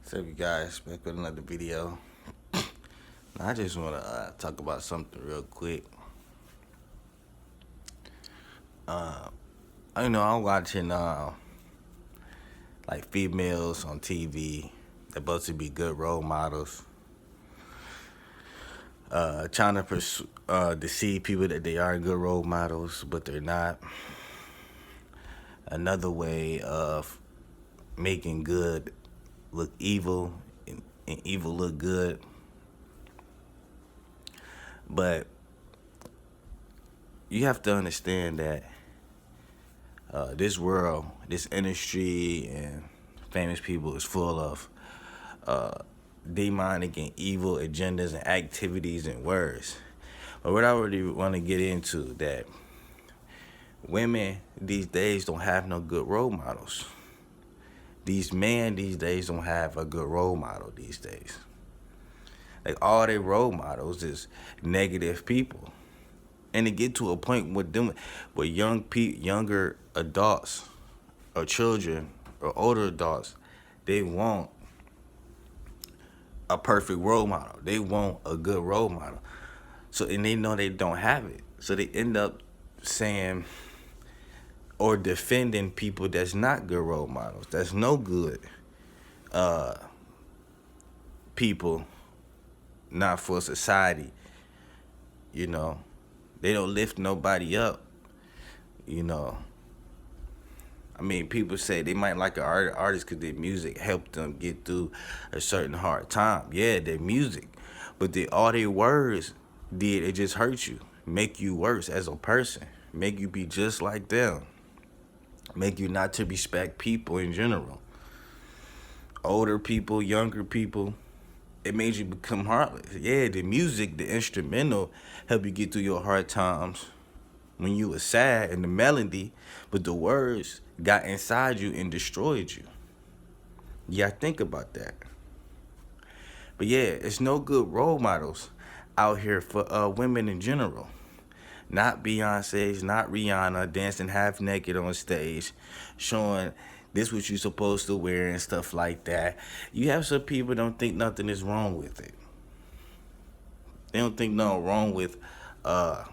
What's up, you guys? Back with another video. I just want to talk about something real quick. I'm watching like females on TV. They're supposed to be good role models. Trying to deceive people that they are good role models, but they're not. Another way of making good look evil and evil look good. But you have to understand that this world, this industry, and famous people is full of demonic and evil agendas and activities and words. But what I really want to get into that women these days don't have no good role models. These men these days don't have a good role model these days. Like all their role models is negative people. And to get to a point with them, with younger adults or children or older adults, they want a perfect role model. They want a good role model. So, and they know they don't have it. So they end up saying or defending people that's not good role models. That's no good people, not for society. You know, they don't lift nobody up. You know, I mean, people say they might like an artist because their music helped them get through a certain hard time. Yeah, their music, but all their words did it just hurt you, make you worse as a person, make you be just like them, make you not to respect people in general. Older people, younger people, it made you become heartless. Yeah, the music, the instrumental, help you get through your hard times when you were sad and the melody, but the words got inside you and destroyed you. Yeah, think about that. But yeah, it's no good role models out here for women in general. Not Beyonce's, not Rihanna dancing half naked on stage, showing this what you supposed to wear and stuff like that. You have some people don't think nothing is wrong with it. They don't think nothing wrong with uh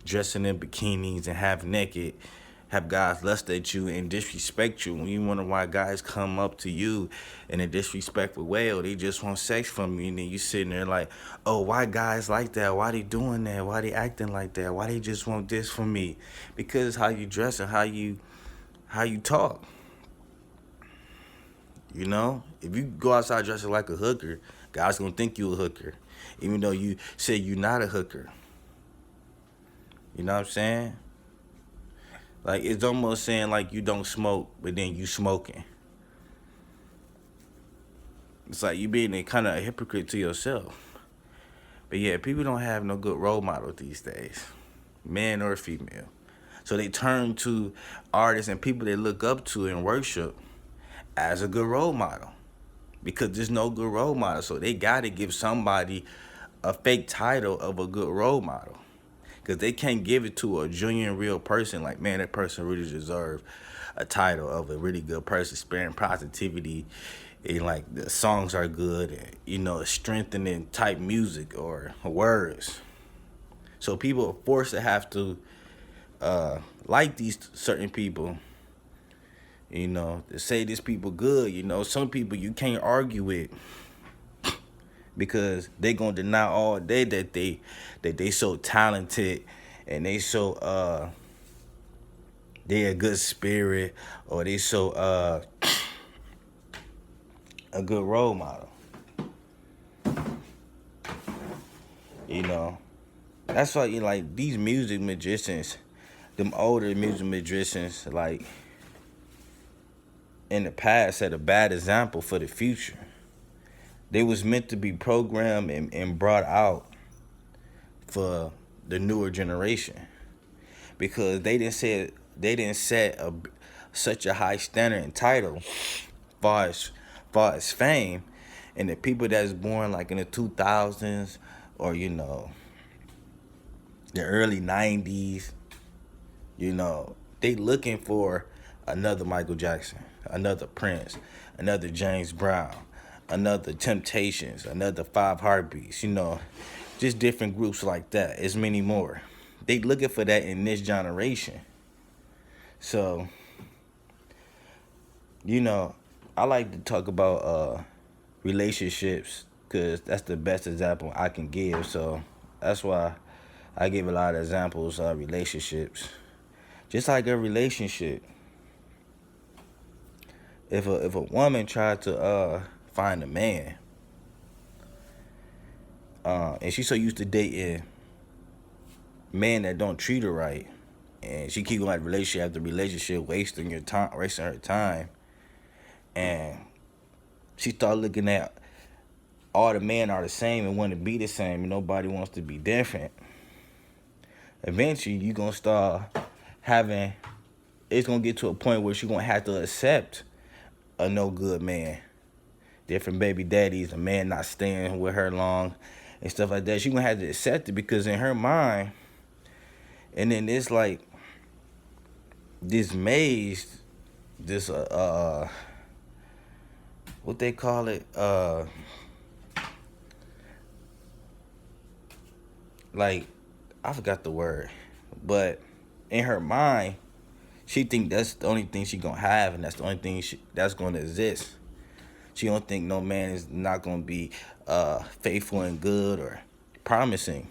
dressing in bikinis and half naked, have guys lust at you and disrespect you. When you wonder why guys come up to you in a disrespectful way or they just want sex from you, and then you sitting there like, oh, why guys like that? Why they doing that? Why they acting like that? Why they just want this from me? Because how you dress and how you talk. You know, if you go outside dressing like a hooker, guys gonna think you a hooker, even though you say you not a hooker. You know what I'm saying? Like, it's almost saying like you don't smoke, but then you smoking. It's like you being a kind of a hypocrite to yourself. But yeah, people don't have no good role model these days, man or female. So they turn to artists and people they look up to and worship as a good role model because there's no good role model. So they got to give somebody a fake title of a good role model because they can't give it to a genuine real person. Like, man, that person really deserve a title of a really good person, sparing positivity, and like the songs are good, and strengthening type music or words. So people are forced to have to like these certain people. To say these people good. Some people you can't argue with because they gonna deny all day that they so talented and they a good spirit, or they so a good role model. That's why like these music magicians, them older music magicians, like in the past set a bad example for the future. They was meant to be programmed and brought out for the newer generation because they didn't set such a high standard and title far as fame, and the people that's born like in the 2000s or the early 90s, they looking for another Michael Jackson, another Prince, another James Brown, another Temptations, another Five Heartbeats, just different groups like that. It's many more. They looking for that in this generation. So, you know, I like to talk about relationships because that's the best example I can give. So that's why I give a lot of examples of relationships. Just like a relationship, if a woman tried to find a man, and she's so used to dating men that don't treat her right, and she keep going like relationship after relationship, wasting her time, and she start looking at all the men are the same and want to be the same, and nobody wants to be different. Eventually, you gonna start having. It's gonna get to a point where she gonna have to accept a no good man, different baby daddies, a man not staying with her long, and stuff like that. She gonna have to accept it because in her mind, and then it's like this maze, this what they call it, like I forgot the word, but in her mind, she think that's the only thing she gonna have, and that's the only thing that's gonna exist. She don't think no man is not gonna be faithful and good or promising.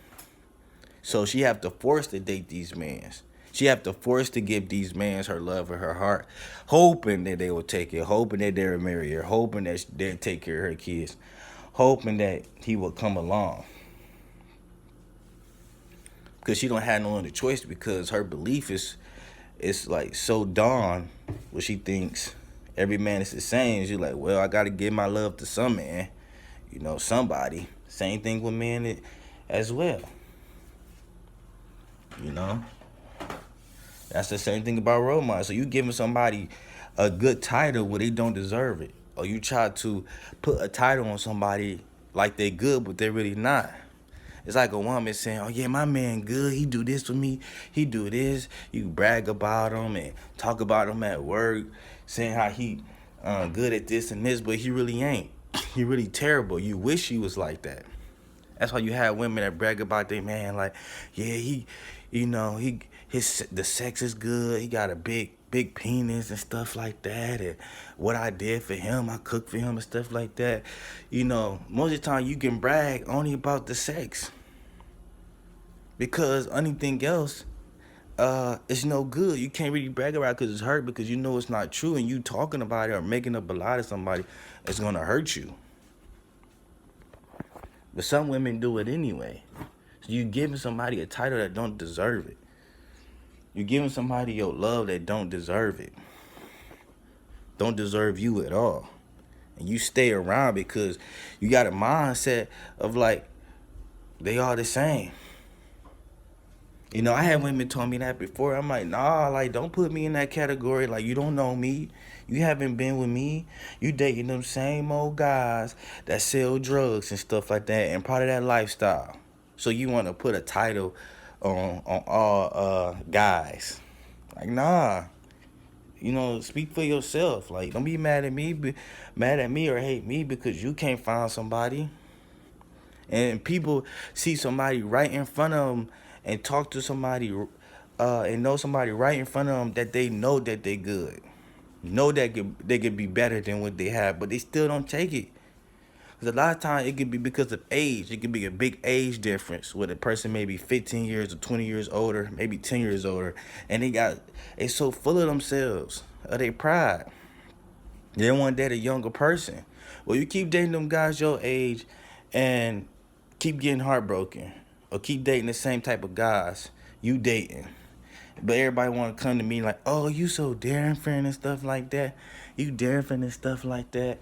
So she have to force to date these men. She have to force to give these men her love and her heart, hoping that they will take it, hoping that they'll marry her, hoping that they'll take care of her kids, hoping that he will come along. Because she don't have no other choice because her belief is it's like so dawn where she thinks every man is the same. She's like, well, I gotta give my love to some man, somebody. Same thing with men as well. You know, that's the same thing about role models. So you giving somebody a good title where they don't deserve it, or you try to put a title on somebody like they good but they're really not. It's like a woman saying, "Oh yeah, my man good. He do this for me. He do this." You brag about him and talk about him at work, saying how he good at this and this, but he really ain't. He really terrible. You wish he was like that. That's why you have women that brag about their man, like, yeah, the sex is good. He got a big penis and stuff like that. And what I did for him, I cooked for him and stuff like that. Most of the time you can brag only about the sex because anything else, it's no good. You can't really brag about it because it's hurt because you know it's not true, and you talking about it or making up a lie to somebody, it's gonna hurt you. But some women do it anyway. So you giving somebody a title that don't deserve it. You giving somebody your love that don't deserve it. Don't deserve you at all. And you stay around because you got a mindset of like, they are the same. I had women tell me that before. I'm like, nah, like, don't put me in that category. Like, you don't know me. You haven't been with me. You dating them same old guys that sell drugs and stuff like that and part of that lifestyle. So you want to put a title on all guys. Like, nah. Speak for yourself. Like, don't be mad at me or hate me because you can't find somebody. And people see somebody right in front of them and talk to somebody and know somebody right in front of them that they know that they good. Know that they could be better than what they have, but they still don't take it. Because a lot of times it could be because of age. It could be a big age difference where the person may be 15 years or 20 years older, maybe 10 years older, and they so full of themselves, of their pride. They want to date a younger person. Well, you keep dating them guys your age and keep getting heartbroken, or keep dating the same type of guys you dating. But everybody want to come to me like, oh, you so different and stuff like that. You different and stuff like that.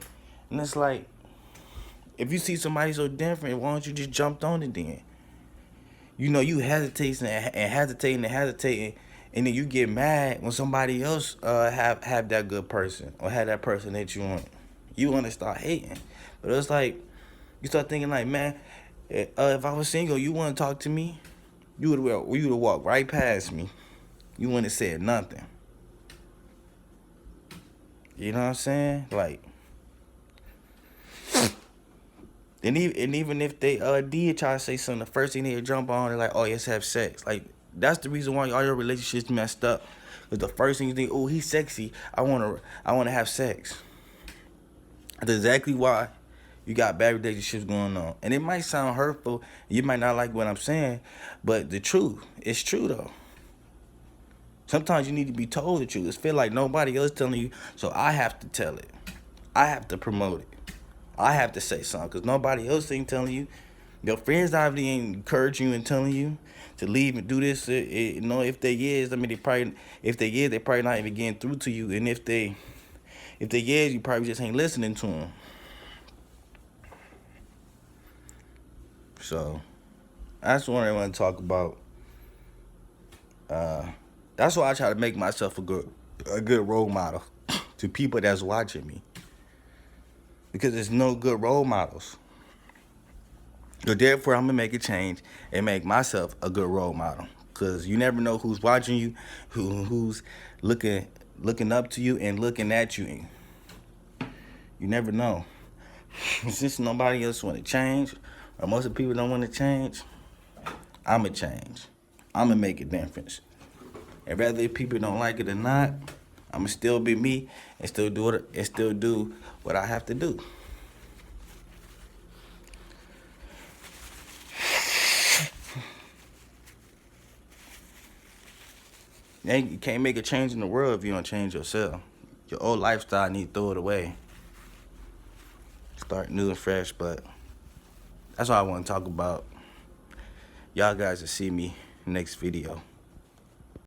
And it's like, if you see somebody so different, why don't you just jump on it then? You hesitating and hesitating, and then you get mad when somebody else have that good person or have that person that you want. You want to start hating. But it's like, you start thinking like, man, if I was single, you want to talk to me? You would walk right past me. You wouldn't have said nothing. You know what I'm saying? Like, And even if they did try to say something, the first thing they jump on, they're like, oh, let's have sex. Like, that's the reason why all your relationships messed up. Because the first thing you think, oh, he's sexy. I wanna have sex. That's exactly why you got bad relationships going on. And it might sound hurtful. You might not like what I'm saying, but the truth, it's true though. Sometimes you need to be told the truth. It's feel like nobody else telling you, so I have to tell it. I have to promote it. I have to say something because nobody else ain't telling you. Your friends obviously ain't encouraging you and telling you to leave and do this. If they is, I mean, they probably not even getting through to you. And if they is, you probably just ain't listening to them. So that's what I want to talk about. That's why I try to make myself a good role model to people that's watching me. Because there's no good role models. So therefore, I'm gonna make a change and make myself a good role model. Cause you never know who's watching you, who's looking up to you and looking at you. You never know. Since nobody else want to change, or most of the people don't want to change, I'ma change. I'ma make a difference. And whether if people don't like it or not, I'ma still be me and still do what I have to do. You can't make a change in the world if you don't change yourself. Your old lifestyle, need to throw it away. Start new and fresh, but that's all I want to talk about. Y'all guys will see me next video.